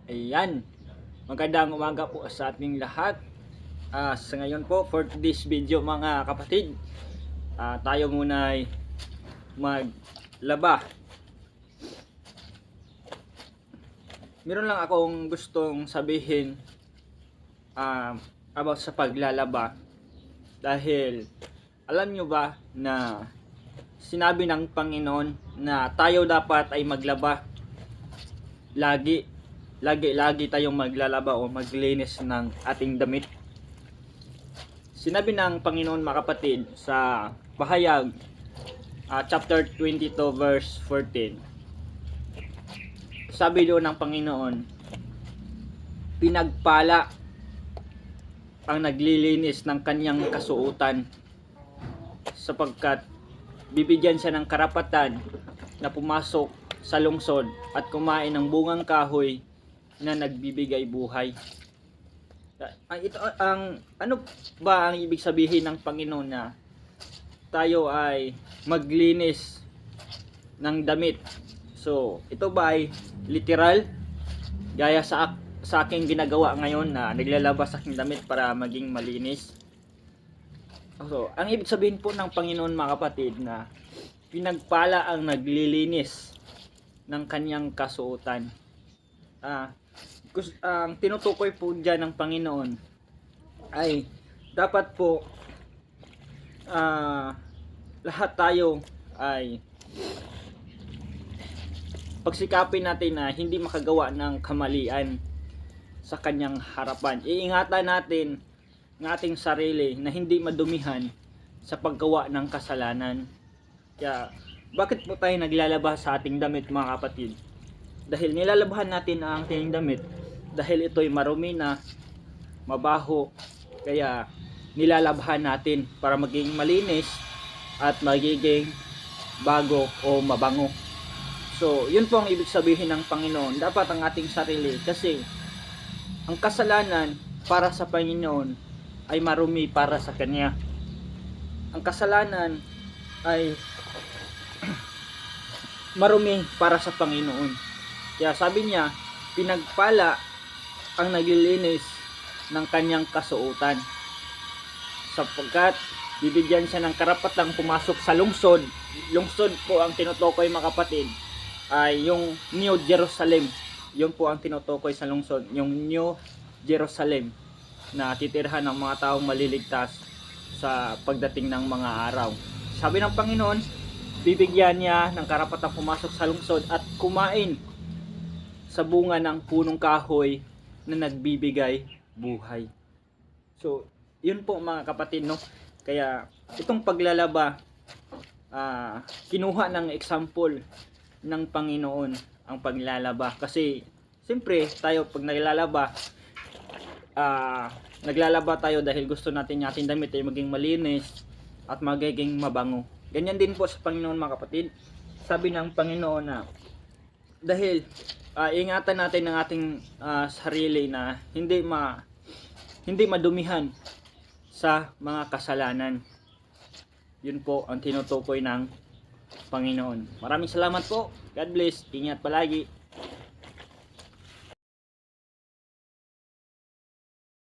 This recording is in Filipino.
Ayan, magandang umaga po sa ating lahat. Sa ngayon po, for this video mga kapatid, tayo muna ay maglaba. Meron lang akong gustong sabihin about sa paglalaba. Dahil, alam nyo ba na sinabi ng Panginoon na tayo dapat ay maglaba lagi tayong maglalaba o maglinis ng ating damit. Sinabi ng Panginoon mga kapatid sa Pahayag chapter 22 verse 14. Sabi doon ng Panginoon, pinagpala ang naglilinis ng kanyang kasuotan sapagkat bibigyan siya ng karapatan na pumasok sa lungsod at kumain ng bungang kahoy na nagbibigay buhay. Ano ba ang ibig sabihin ng Panginoon na tayo ay maglinis ng damit? So, ito ba ay literal? Gaya sa aking ginagawa ngayon na naglalabas sa aking damit para maging malinis? So, ang ibig sabihin po ng Panginoon mga kapatid na pinagpala ang naglilinis ng kanyang kasuotan. Ang tinutukoy po dyan ng Panginoon ay dapat po lahat tayo ay pagsikapin natin na hindi makagawa ng kamalian sa kanyang harapan. Iingatan natin ng ating sarili na hindi madumihan sa paggawa ng kasalanan. Kaya bakit po tayo naglalaba sa ating damit mga kapatid? Dahil nilalabahan natin ang ating damit dahil ito'y marumi na, mabaho, kaya nilalabahan natin para maging malinis at magiging bago o mabango. So, yun po ang ibig sabihin ng Panginoon. Dapat ang ating sarili, kasi ang kasalanan para sa Panginoon ay marumi para sa Kanya. Ang kasalanan ay marumi para sa Panginoon. Kaya sabi niya, pinagpala ang naglilinis ng kanyang kasuotan sapagkat bibigyan siya ng karapatang pumasok sa lungsod. Lungsod po ang tinutukoy mga kapatid ay yung New Jerusalem. Yun po ang tinutukoy sa lungsod, yung New Jerusalem na titirhan ng mga taong maliligtas sa pagdating ng mga araw. Sabi ng Panginoon, bibigyan niya ng karapatang pumasok sa lungsod at kumain sa bunga ng punong kahoy na nagbibigay buhay. So, yun po mga kapatid, no? Kaya, itong paglalaba, kinuha ng example ng Panginoon ang paglalaba. Kasi, siyempre, tayo pag naglalaba tayo dahil gusto natin yung ating damit ay maging malinis at magiging mabango. Ganyan din po sa Panginoon mga kapatid. Sabi ng Panginoon na dahil ingatan natin ng ating sarili na hindi madumihan sa mga kasalanan. Yun po ang tinutukoy ng Panginoon. Maraming salamat po. God bless. Ingat palagi.